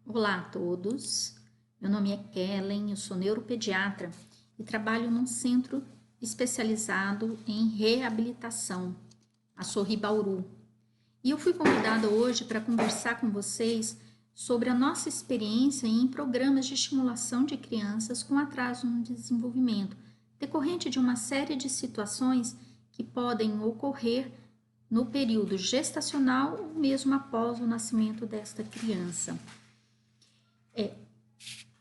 Olá a todos, meu nome é Kellen, eu sou neuropediatra e trabalho num centro especializado em reabilitação, a Sorri Bauru. E eu fui convidada hoje para conversar com vocês sobre a nossa experiência em programas de estimulação de crianças com atraso no desenvolvimento, decorrente de uma série de situações que podem ocorrer no período gestacional ou mesmo após o nascimento desta criança.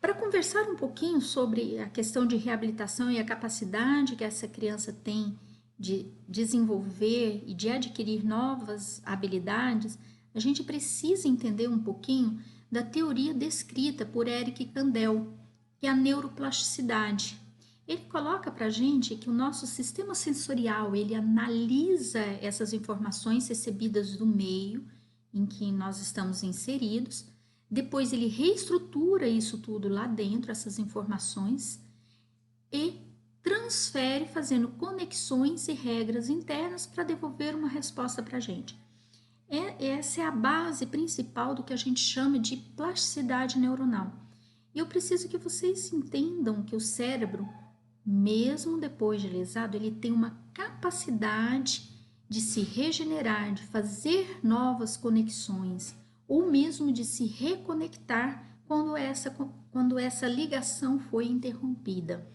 Para conversar um pouquinho sobre a questão de reabilitação e a capacidade que essa criança tem de desenvolver e de adquirir novas habilidades, a gente precisa entender um pouquinho da teoria descrita por Eric Kandel, que é a neuroplasticidade. Ele coloca para a gente que o nosso sistema sensorial, ele analisa essas informações recebidas do meio em que nós estamos inseridos. Depois ele reestrutura isso tudo lá dentro, essas informações, e transfere fazendo conexões e regras internas para devolver uma resposta para a gente. Essa é a base principal do que a gente chama de plasticidade neuronal. E eu preciso que vocês entendam que o cérebro, mesmo depois de lesado, ele tem uma capacidade de se regenerar, de fazer novas conexões, ou mesmo de se reconectar quando essa ligação foi interrompida.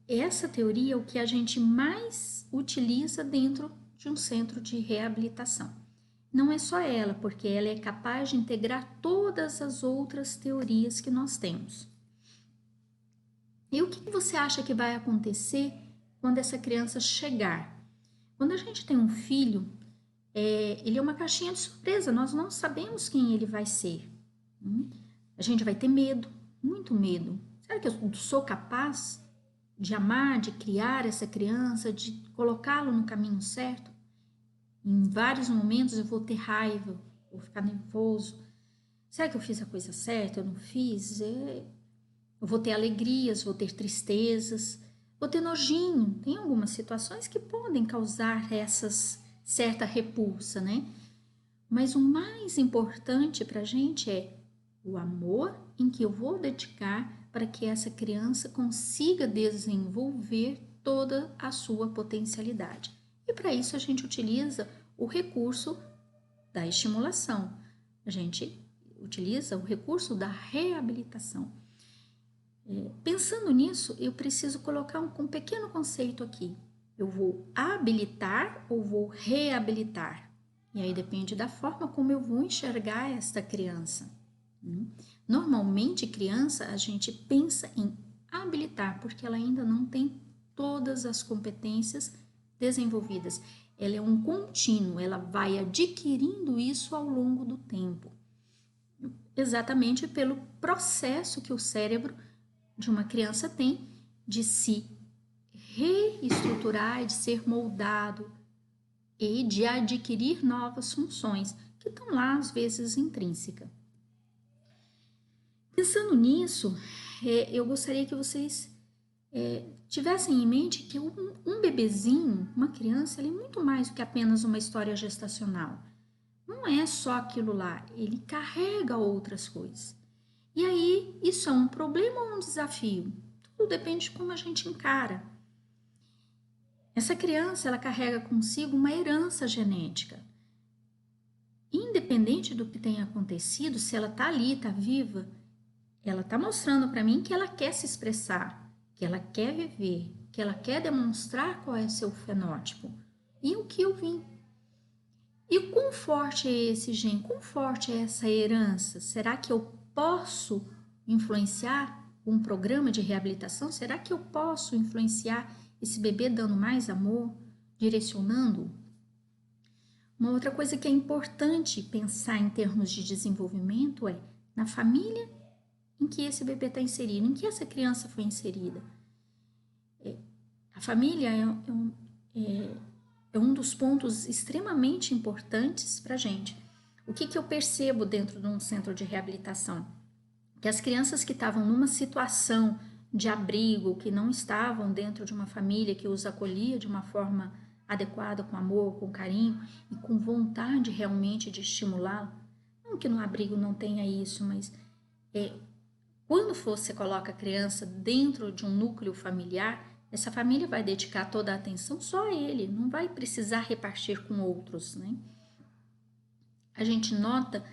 Essa teoria é o que a gente mais utiliza dentro de um centro de reabilitação. Não é só ela, porque ela é capaz de integrar todas as outras teorias que nós temos. E o que você acha que vai acontecer quando essa criança chegar? Quando a gente tem um filho, ele é uma caixinha de surpresa, nós não sabemos quem ele vai ser. A gente vai ter medo, muito medo. Será que eu sou capaz de amar, de criar essa criança, de colocá-lo no caminho certo? Em vários momentos eu vou ter raiva, vou ficar nervoso. Será que eu fiz a coisa certa? Eu não fiz? Eu vou ter alegrias, vou ter tristezas, vou ter nojinho. Tem algumas situações que podem causar essas certa repulsa, né? Mas o mais importante para a gente é o amor em que eu vou dedicar para que essa criança consiga desenvolver toda a sua potencialidade. E para isso a gente utiliza o recurso da estimulação. A gente utiliza o recurso da reabilitação. Pensando nisso, eu preciso colocar um pequeno conceito aqui. Eu vou habilitar ou vou reabilitar? E aí depende da forma como eu vou enxergar esta criança. Normalmente, criança, a gente pensa em habilitar, porque ela ainda não tem todas as competências desenvolvidas. Ela é um contínuo, ela vai adquirindo isso ao longo do tempo. Exatamente pelo processo que o cérebro de uma criança tem de se reestruturar, de ser moldado e de adquirir novas funções que estão lá às vezes intrínsecas. Pensando nisso, eu gostaria que vocês tivessem em mente que um bebezinho, uma criança, ele é muito mais do que apenas uma história gestacional. Não é só aquilo lá, ele carrega outras coisas. E aí, isso é um problema ou um desafio? Tudo depende de como a gente encara. Essa criança, ela carrega consigo uma herança genética. Independente do que tenha acontecido, se ela está ali, está viva, ela está mostrando para mim que ela quer se expressar, que ela quer viver, que ela quer demonstrar qual é seu fenótipo e o que eu vim. E quão forte é esse gene? Quão forte é essa herança? Será que eu posso influenciar um programa de reabilitação? Será que eu posso influenciar esse bebê dando mais amor, direcionando? Uma outra coisa que é importante pensar em termos de desenvolvimento é na família em que esse bebê está inserido, em que essa criança foi inserida. A família é um dos pontos extremamente importantes para a gente. O que eu percebo dentro de um centro de reabilitação? Que as crianças que estavam numa situação de abrigo, que não estavam dentro de uma família que os acolhia de uma forma adequada, com amor, com carinho e com vontade realmente de estimulá-lo. Não que no abrigo não tenha isso, mas quando você coloca a criança dentro de um núcleo familiar, essa família vai dedicar toda a atenção só a ele, não vai precisar repartir com outros, né? A gente nota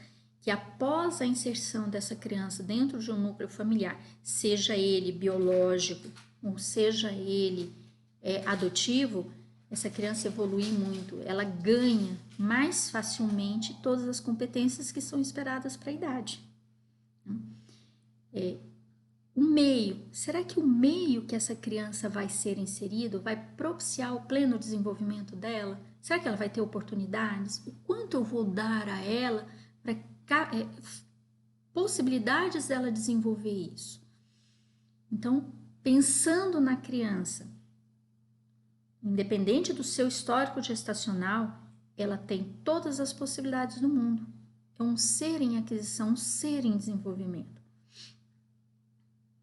que após a inserção dessa criança dentro de um núcleo familiar, seja ele biológico ou seja ele adotivo, essa criança evolui muito, ela ganha mais facilmente todas as competências que são esperadas para a idade. O meio, será que o meio que essa criança vai ser inserido vai propiciar o pleno desenvolvimento dela? Será que ela vai ter oportunidades? O quanto eu vou dar a ela para possibilidades dela desenvolver isso? Então, pensando na criança, independente do seu histórico gestacional, ela tem todas as possibilidades do mundo. É um ser em aquisição, um ser em desenvolvimento.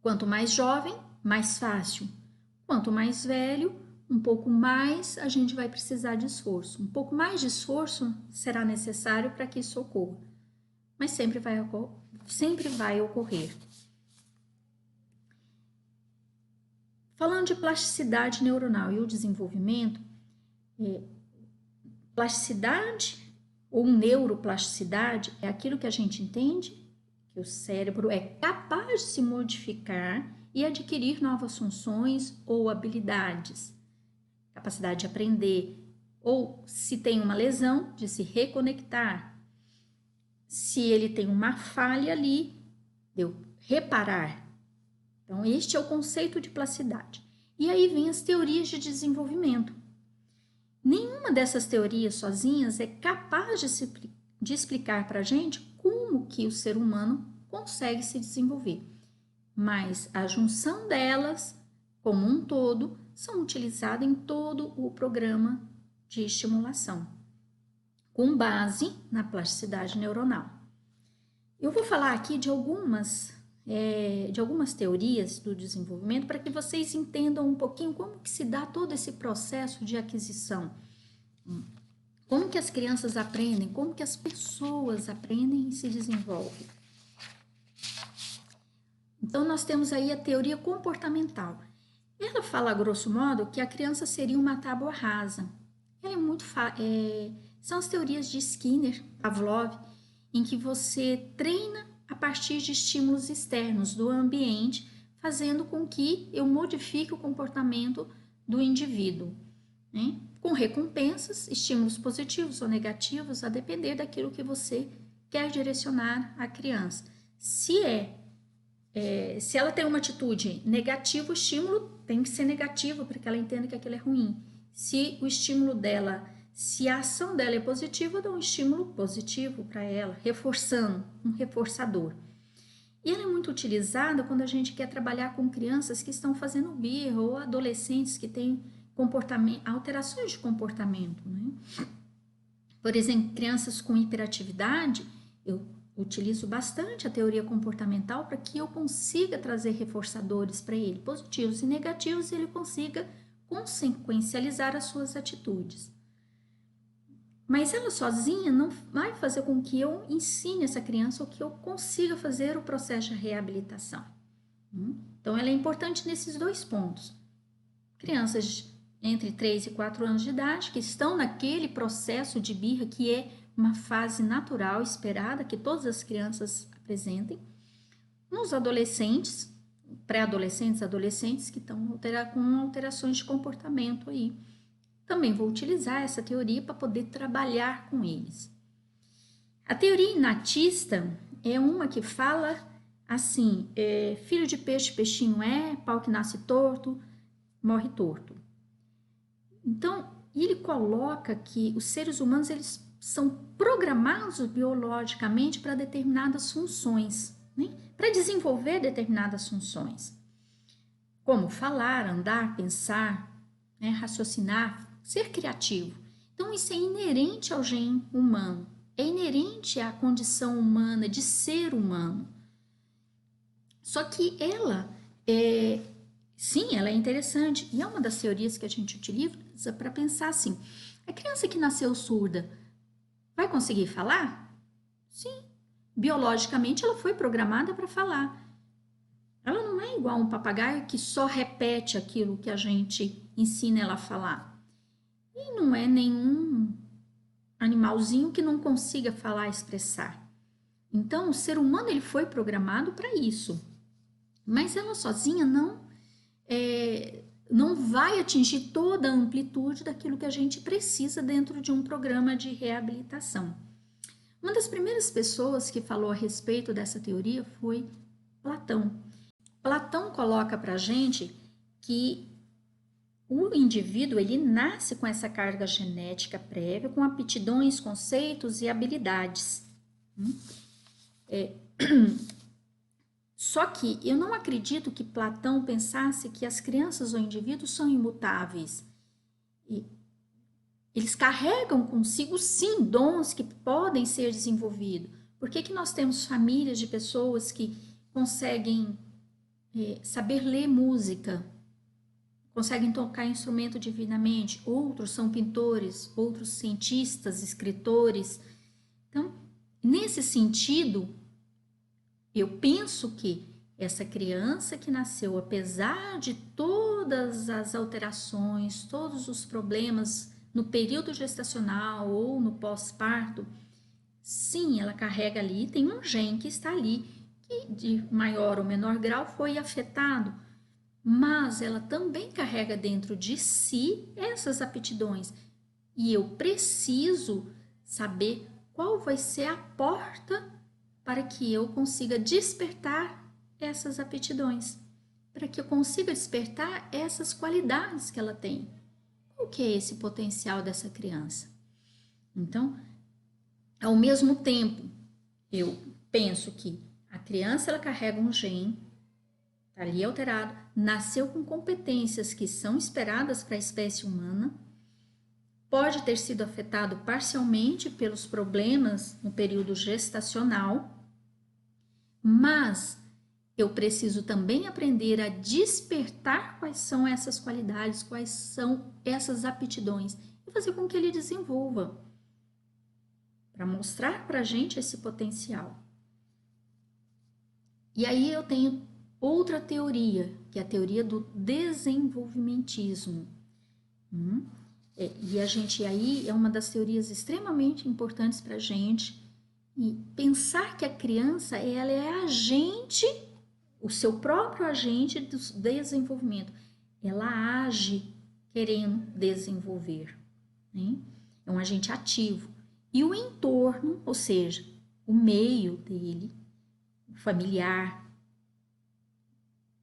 Quanto mais jovem, mais fácil. Quanto mais velho, um pouco mais a gente vai precisar de esforço. Um pouco mais de esforço será necessário para que isso ocorra. Mas sempre vai ocorrer. Falando de plasticidade neuronal e o desenvolvimento, plasticidade ou neuroplasticidade é aquilo que a gente entende que o cérebro é capaz de se modificar e adquirir novas funções ou habilidades, capacidade de aprender, ou se tem uma lesão, de se reconectar. Se ele tem uma falha ali, de reparar. Então, este é o conceito de plasticidade. E aí vem as teorias de desenvolvimento. Nenhuma dessas teorias sozinhas é capaz de explicar para a gente como que o ser humano consegue se desenvolver. Mas a junção delas, como um todo, são utilizadas em todo o programa de estimulação, com base na plasticidade neuronal. Eu vou falar aqui de algumas teorias do desenvolvimento para que vocês entendam um pouquinho como que se dá todo esse processo de aquisição. Como que as crianças aprendem, como que as pessoas aprendem e se desenvolvem. Então, nós temos aí a teoria comportamental. Ela fala, a grosso modo, que a criança seria uma tábua rasa. Ela são as teorias de Skinner, Pavlov, em que você treina a partir de estímulos externos do ambiente, fazendo com que eu modifique o comportamento do indivíduo, né? Com recompensas, estímulos positivos ou negativos, a depender daquilo que você quer direcionar à criança. Se ela tem uma atitude negativa, o estímulo tem que ser negativo para que ela entenda que aquilo é ruim. Se o estímulo dela, se a ação dela é positiva, eu dou um estímulo positivo para ela, reforçando, um reforçador. E ela é muito utilizada quando a gente quer trabalhar com crianças que estão fazendo birra ou adolescentes que têm alterações de comportamento, né? Por exemplo, crianças com hiperatividade, eu utilizo bastante a teoria comportamental para que eu consiga trazer reforçadores para ele, positivos e negativos, e ele consiga consequencializar as suas atitudes. Mas ela sozinha não vai fazer com que eu ensine essa criança ou que eu consiga fazer o processo de reabilitação. Então, ela é importante nesses dois pontos. Crianças entre 3 e 4 anos de idade, que estão naquele processo de birra que é uma fase natural, esperada, que todas as crianças apresentem. Nos adolescentes, pré-adolescentes, adolescentes que estão com alterações de comportamento aí. Também vou utilizar essa teoria para poder trabalhar com eles. A teoria inatista é uma que fala assim, filho de peixe, peixinho é, pau que nasce torto, morre torto. Então, ele coloca que os seres humanos eles são programados biologicamente para determinadas funções, né? Para desenvolver determinadas funções, como falar, andar, pensar, né? Raciocinar, ser criativo. Então, isso é inerente ao gene humano, é inerente à condição humana de ser humano. Só que ela Sim, ela é interessante e é uma das teorias que a gente utiliza para pensar assim: a criança que nasceu surda vai conseguir falar? Sim, biologicamente ela foi programada para falar. Ela não é igual a um papagaio que só repete aquilo que a gente ensina ela a falar. E não é nenhum animalzinho que não consiga falar, expressar. Então, o ser humano ele foi programado para isso. Mas ela sozinha não vai atingir toda a amplitude daquilo que a gente precisa dentro de um programa de reabilitação. Uma das primeiras pessoas que falou a respeito dessa teoria foi Platão. Platão coloca para a gente que o indivíduo ele nasce com essa carga genética prévia, com aptidões, conceitos e habilidades. Só que eu não acredito que Platão pensasse que as crianças ou indivíduos são imutáveis. Eles carregam consigo, sim, dons que podem ser desenvolvidos. Por que nós temos famílias de pessoas que conseguem saber ler música, conseguem tocar instrumento divinamente, outros são pintores, outros cientistas, escritores. Então, nesse sentido, eu penso que essa criança que nasceu, apesar de todas as alterações, todos os problemas no período gestacional ou no pós-parto, sim, ela carrega ali, tem um gene que está ali, que de maior ou menor grau foi afetado, mas ela também carrega dentro de si essas aptidões. E eu preciso saber qual vai ser a porta para que eu consiga despertar essas aptidões, para que eu consiga despertar essas qualidades que ela tem. Qual que é esse potencial dessa criança? Então, ao mesmo tempo, eu penso que a criança ela carrega um gene, está ali alterado, nasceu com competências que são esperadas para a espécie humana, pode ter sido afetado parcialmente pelos problemas no período gestacional, mas eu preciso também aprender a despertar quais são essas qualidades, quais são essas aptidões e fazer com que ele desenvolva, para mostrar para a gente esse potencial. E aí eu tenho outra teoria, que é a teoria do desenvolvimentismo. E a gente aí é uma das teorias extremamente importantes para a gente. E pensar que a criança ela é agente, o seu próprio agente do desenvolvimento. Ela age querendo desenvolver. Né? É um agente ativo. E o entorno, ou seja, o meio dele, o familiar,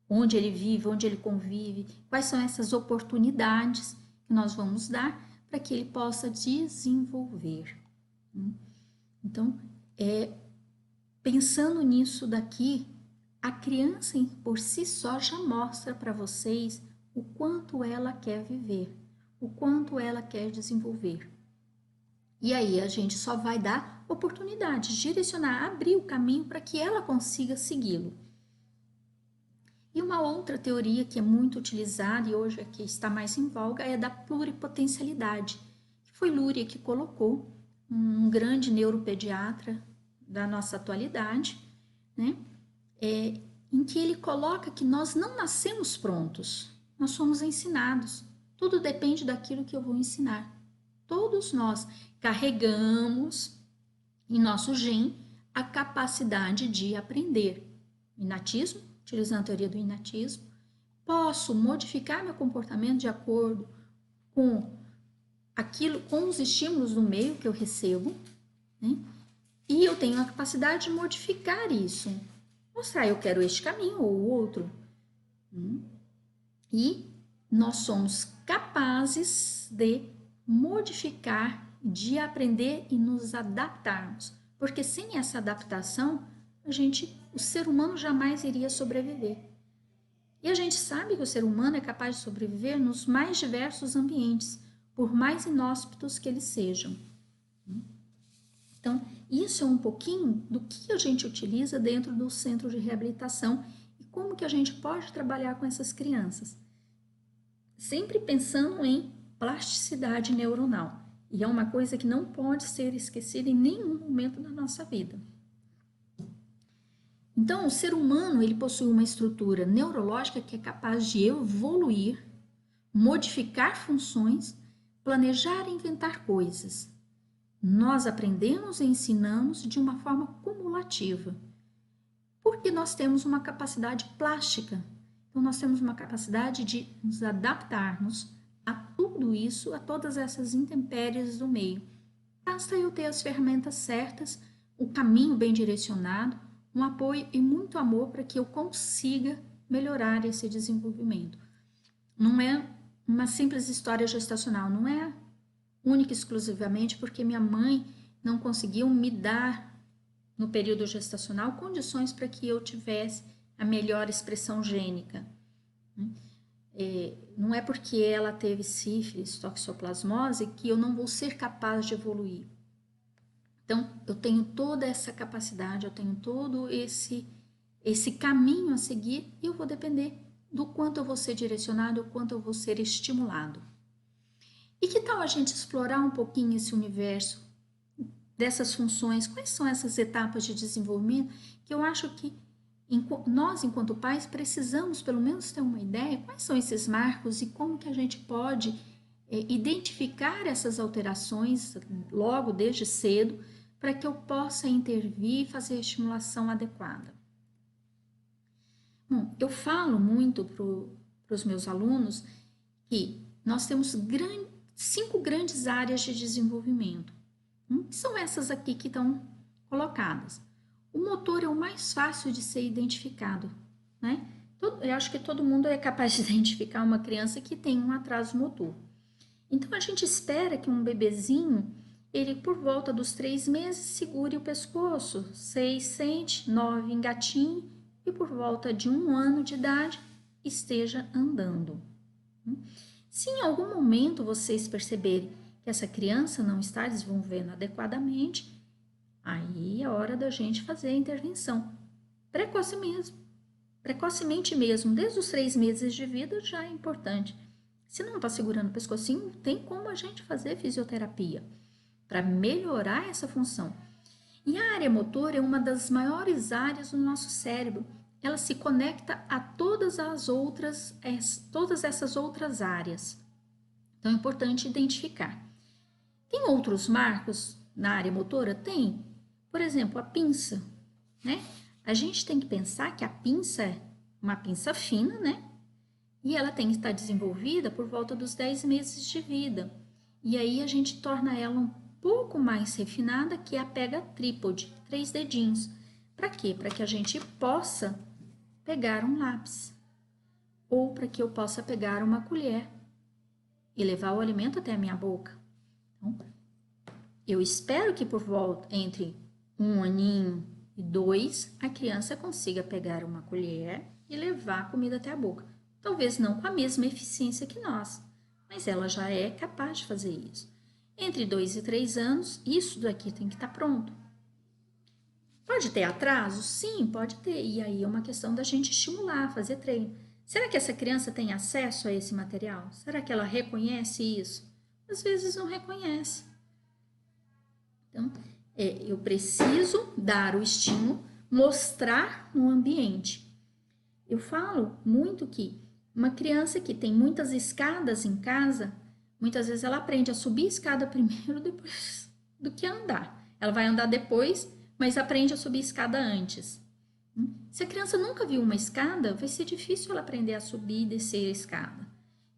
onde ele vive, onde ele convive, quais são essas oportunidades que nós vamos dar para que ele possa desenvolver. Então, pensando nisso daqui, a criança por si só já mostra para vocês o quanto ela quer viver, o quanto ela quer desenvolver. E aí a gente só vai dar oportunidade, direcionar, abrir o caminho para que ela consiga segui-lo. E uma outra teoria que é muito utilizada e hoje aqui está mais em voga é a da pluripotencialidade, que foi Luria que colocou, um grande neuropediatra da nossa atualidade, né? Em que ele coloca que nós não nascemos prontos, nós somos ensinados. Tudo depende daquilo que eu vou ensinar. Todos nós carregamos em nosso gene a capacidade de aprender. Inatismo, utilizando a teoria do inatismo, posso modificar meu comportamento de acordo com os estímulos do meio que eu recebo, né? E eu tenho a capacidade de modificar isso. Mostrar, eu quero este caminho ou o outro. E nós somos capazes de modificar, de aprender e nos adaptarmos. Porque sem essa adaptação, o ser humano jamais iria sobreviver. E a gente sabe que o ser humano é capaz de sobreviver nos mais diversos ambientes, por mais inóspitos que eles sejam. Então, isso é um pouquinho do que a gente utiliza dentro do centro de reabilitação e como que a gente pode trabalhar com essas crianças? Sempre pensando em plasticidade neuronal. E é uma coisa que não pode ser esquecida em nenhum momento da nossa vida. Então, o ser humano ele possui uma estrutura neurológica que é capaz de evoluir, modificar funções, planejar e inventar coisas. Nós aprendemos e ensinamos de uma forma cumulativa, porque nós temos uma capacidade plástica. Então, nós temos uma capacidade de nos adaptarmos a tudo isso, a todas essas intempéries do meio. Basta eu ter as ferramentas certas, o caminho bem direcionado, um apoio e muito amor para que eu consiga melhorar esse desenvolvimento. Não é uma simples história gestacional, não é única e exclusivamente porque minha mãe não conseguiu me dar, no período gestacional, condições para que eu tivesse a melhor expressão gênica. Não é porque ela teve sífilis, toxoplasmose, que eu não vou ser capaz de evoluir. Então, eu tenho toda essa capacidade, eu tenho todo esse caminho a seguir e eu vou depender do quanto eu vou ser direcionado, do quanto eu vou ser estimulado. E que tal a gente explorar um pouquinho esse universo dessas funções? Quais são essas etapas de desenvolvimento que eu acho que nós, enquanto pais, precisamos pelo menos ter uma ideia quais são esses marcos e como que a gente pode identificar essas alterações logo desde cedo para que eu possa intervir e fazer a estimulação adequada. Bom, eu falo muito para os meus alunos que nós temos 5 grandes áreas de desenvolvimento. São essas aqui que estão colocadas. O motor é o mais fácil de ser identificado, né? Eu acho que todo mundo é capaz de identificar uma criança que tem um atraso motor. Então, a gente espera que um bebezinho, ele por volta dos 3 meses, segure o pescoço, 6 sente, 9 engatinhe e por volta de 1 ano de idade esteja andando. Se em algum momento vocês perceberem que essa criança não está desenvolvendo adequadamente, aí é hora da gente fazer a intervenção. Precocemente mesmo, desde os 3 meses de vida já é importante. Se não está segurando o pescocinho, tem como a gente fazer fisioterapia para melhorar essa função. E a área motor é uma das maiores áreas do nosso cérebro. Ela se conecta a todas essas outras áreas. Então é importante identificar. Tem outros marcos na área motora? Tem. Por exemplo, a pinça, né? A gente tem que pensar que a pinça é uma pinça fina, né? E ela tem que estar desenvolvida por volta dos 10 meses de vida. E aí a gente torna ela um pouco mais refinada, que é a pega trípode, 3 dedinhos. Para quê? Para que a gente possa pegar um lápis. Ou para que eu possa pegar uma colher e levar o alimento até a minha boca. Então, eu espero que por volta entre 1 aninho e 2, a criança consiga pegar uma colher e levar a comida até a boca. Talvez não com a mesma eficiência que nós, mas ela já é capaz de fazer isso. Entre 2 e 3 anos, isso daqui tem que estar pronto. Pode ter atraso? Sim, pode ter. E aí é uma questão da gente estimular, fazer treino. Será que essa criança tem acesso a esse material? Será que ela reconhece isso? Às vezes não reconhece. Então, eu preciso dar o estímulo, mostrar no ambiente. Eu falo muito que uma criança que tem muitas escadas em casa, muitas vezes ela aprende a subir a escada primeiro depois do que andar. Ela vai andar depois, mas aprende a subir a escada antes. Se a criança nunca viu uma escada, vai ser difícil ela aprender a subir e descer a escada.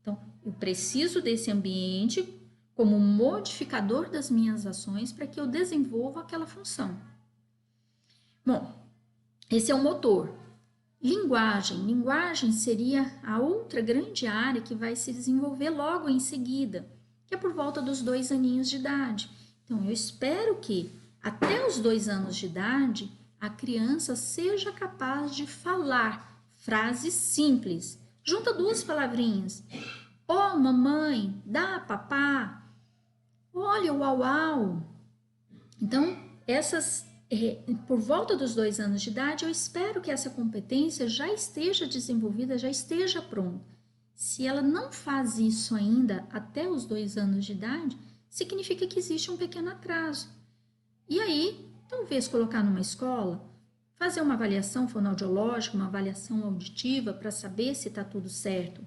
Então, eu preciso desse ambiente como modificador das minhas ações para que eu desenvolva aquela função. Bom, esse é o motor. Linguagem. Linguagem seria a outra grande área que vai se desenvolver logo em seguida, que é por volta dos 2 aninhos de idade. Então, eu espero que até os 2 anos de idade, a criança seja capaz de falar frases simples. Junta 2 palavrinhas. Oh, mamãe, dá papá. Olha, uau, uau. Então, essas por volta dos 2 anos de idade, eu espero que essa competência já esteja desenvolvida, já esteja pronta. Se ela não faz isso ainda até os 2 anos de idade, significa que existe um pequeno atraso. E aí, talvez colocar numa escola, fazer uma avaliação fonoaudiológica, uma avaliação auditiva para saber se está tudo certo.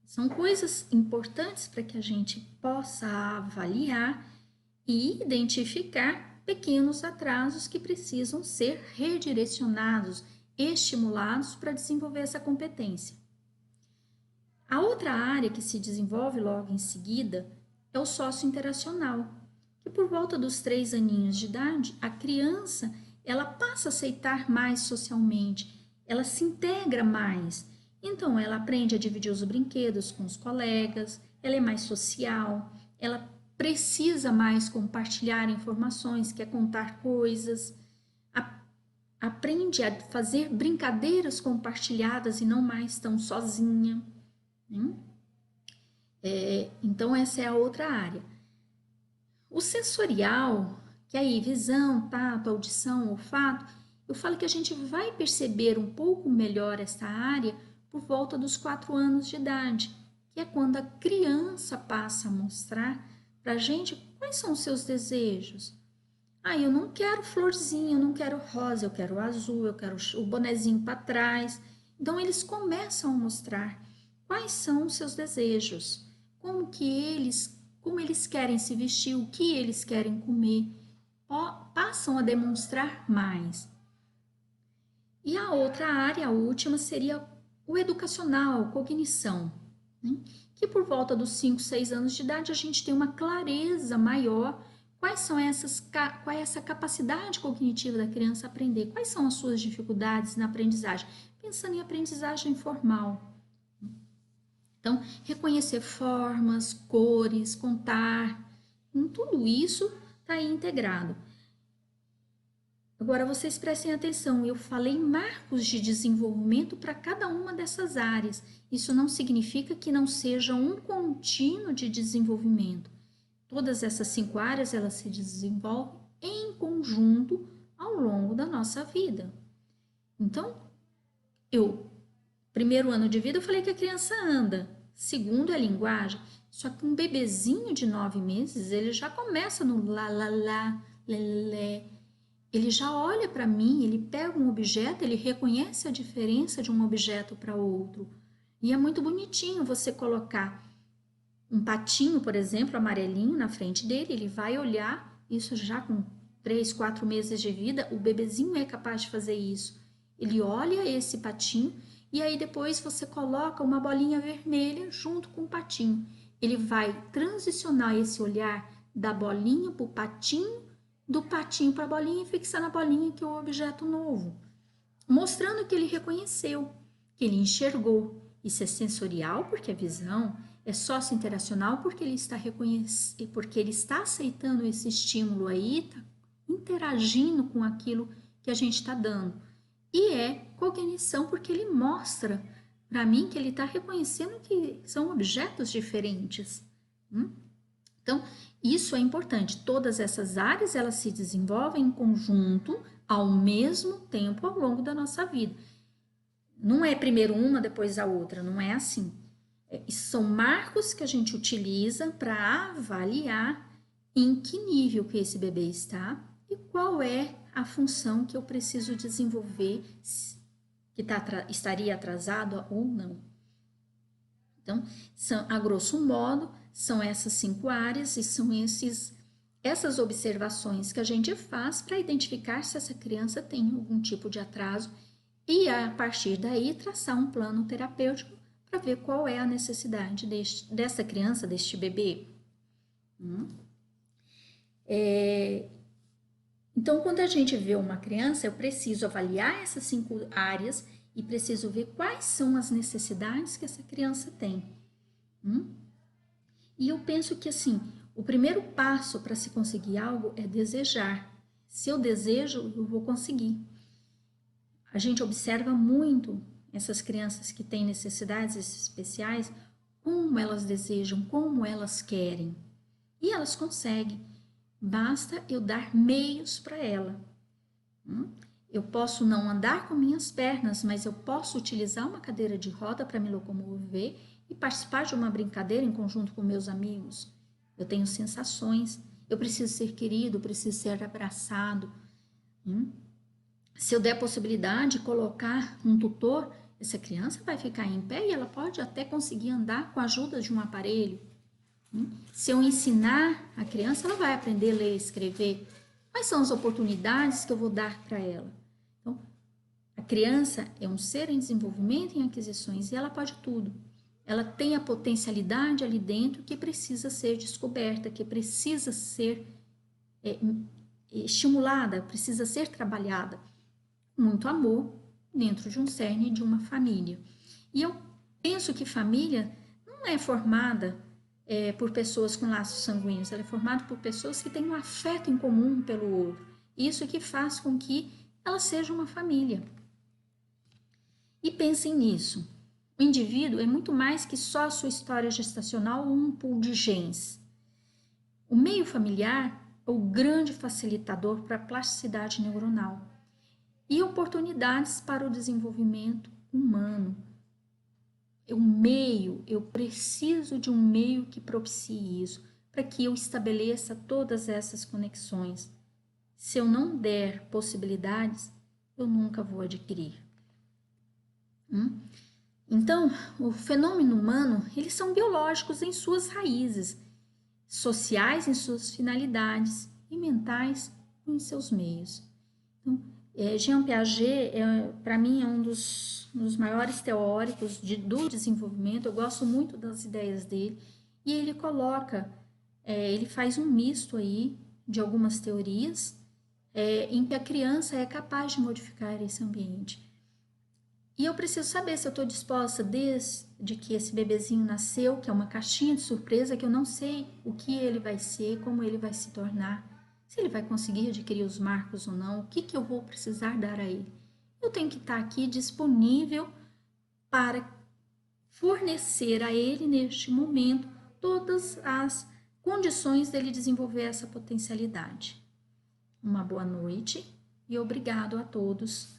São coisas importantes para que a gente possa avaliar e identificar pequenos atrasos que precisam ser redirecionados, estimulados para desenvolver essa competência. A outra área que se desenvolve logo em seguida é o sociointeracional, que por volta dos 3 aninhos de idade, a criança ela passa a aceitar mais socialmente, ela se integra mais. Então, ela aprende a dividir os brinquedos com os colegas, ela é mais social, ela precisa mais compartilhar informações, quer contar coisas, aprende a fazer brincadeiras compartilhadas e não mais tão sozinha. Então, essa é a outra área. O sensorial, que aí visão, tato, audição, olfato, eu falo que a gente vai perceber um pouco melhor essa área por volta dos 4 anos de idade, que é quando a criança passa a mostrar para a gente quais são os seus desejos. Eu não quero florzinha, eu não quero rosa, eu quero azul, eu quero o bonezinho para trás. Então, eles começam a mostrar quais são os seus desejos, como eles querem se vestir, o que eles querem comer, passam a demonstrar mais. E a outra área, a última, seria o educacional, cognição, né? Que por volta dos 5, 6 anos de idade a gente tem uma clareza maior qual é essa capacidade cognitiva da criança aprender, quais são as suas dificuldades na aprendizagem, pensando em aprendizagem formal. Então, reconhecer formas, cores, contar, tudo isso está aí integrado. Agora, vocês prestem atenção, eu falei marcos de desenvolvimento para cada uma dessas áreas. Isso não significa que não seja um contínuo de desenvolvimento. Todas essas 5 áreas, elas se desenvolvem em conjunto ao longo da nossa vida. Então, primeiro ano de vida, eu falei que a criança anda. Segundo é a linguagem. Só que um bebezinho de 9 meses, ele já começa no lá, lá, lá, lé, lé. Ele já olha para mim, ele pega um objeto, ele reconhece a diferença de um objeto para outro. E é muito bonitinho você colocar um patinho, por exemplo, amarelinho na frente dele, ele vai olhar, isso já com 3, 4 meses de vida, o bebezinho é capaz de fazer isso. Ele olha esse patinho e aí depois você coloca uma bolinha vermelha junto com o patinho. Ele vai transicionar esse olhar da bolinha para o patinho, do patinho para a bolinha e fixar na bolinha, que é um objeto novo, mostrando que ele reconheceu, que ele enxergou. Isso é sensorial, porque é visão, é sociointeracional, porque ele está reconhecendo, porque ele está aceitando esse estímulo aí, está interagindo com aquilo que a gente está dando. E é cognição, porque ele mostra para mim que ele está reconhecendo que são objetos diferentes. Então, isso é importante. Todas essas áreas, elas se desenvolvem em conjunto ao mesmo tempo ao longo da nossa vida. Não é primeiro uma, depois a outra, não é assim. São marcos que a gente utiliza para avaliar em que nível que esse bebê está e qual é a função que eu preciso desenvolver, que estaria atrasado ou não. Então, a grosso modo, são essas 5 áreas e são essas observações que a gente faz para identificar se essa criança tem algum tipo de atraso e, a partir daí, traçar um plano terapêutico para ver qual é a necessidade dessa criança, deste bebê. Então, quando a gente vê uma criança, eu preciso avaliar essas 5 áreas e preciso ver quais são as necessidades que essa criança tem. E eu penso que, assim, o primeiro passo para se conseguir algo é desejar. Se eu desejo, eu vou conseguir. A gente observa muito essas crianças que têm necessidades especiais, como elas desejam, como elas querem. E elas conseguem. Basta eu dar meios para ela. Eu posso não andar com minhas pernas, mas eu posso utilizar uma cadeira de roda para me locomover e participar de uma brincadeira em conjunto com meus amigos. Eu tenho sensações, eu preciso ser querido, preciso ser abraçado. Se eu der a possibilidade de colocar um tutor, essa criança vai ficar em pé e ela pode até conseguir andar com a ajuda de um aparelho. Se eu ensinar a criança, ela vai aprender a ler e escrever. Quais são as oportunidades que eu vou dar para ela? Então, a criança é um ser em desenvolvimento e em aquisições e ela pode tudo. Ela tem a potencialidade ali dentro que precisa ser descoberta, que precisa ser estimulada, precisa ser trabalhada. Muito amor dentro de um cerne de uma família. E eu penso que família não é formada por pessoas com laços sanguíneos, ela é formada por pessoas que têm um afeto em comum pelo outro. Isso que faz com que ela seja uma família. E pensem nisso. O indivíduo é muito mais que só a sua história gestacional ou um pool de genes. O meio familiar é o grande facilitador para a plasticidade neuronal e oportunidades para o desenvolvimento humano. Eu preciso de um meio que propicie isso, para que eu estabeleça todas essas conexões. Se eu não der possibilidades, eu nunca vou adquirir. Então, o fenômeno humano, eles são biológicos em suas raízes, sociais em suas finalidades e mentais em seus meios. Então, Jean Piaget, para mim, é um dos maiores teóricos do desenvolvimento. Eu gosto muito das ideias dele. E ele coloca, ele faz um misto aí de algumas teorias em que a criança é capaz de modificar esse ambiente. E eu preciso saber se eu estou disposta, desde que esse bebezinho nasceu, que é uma caixinha de surpresa, que eu não sei o que ele vai ser, como ele vai se tornar, se ele vai conseguir adquirir os marcos ou não, o que eu vou precisar dar a ele. Eu tenho que estar aqui disponível para fornecer a ele, neste momento, todas as condições dele desenvolver essa potencialidade. Uma boa noite e obrigado a todos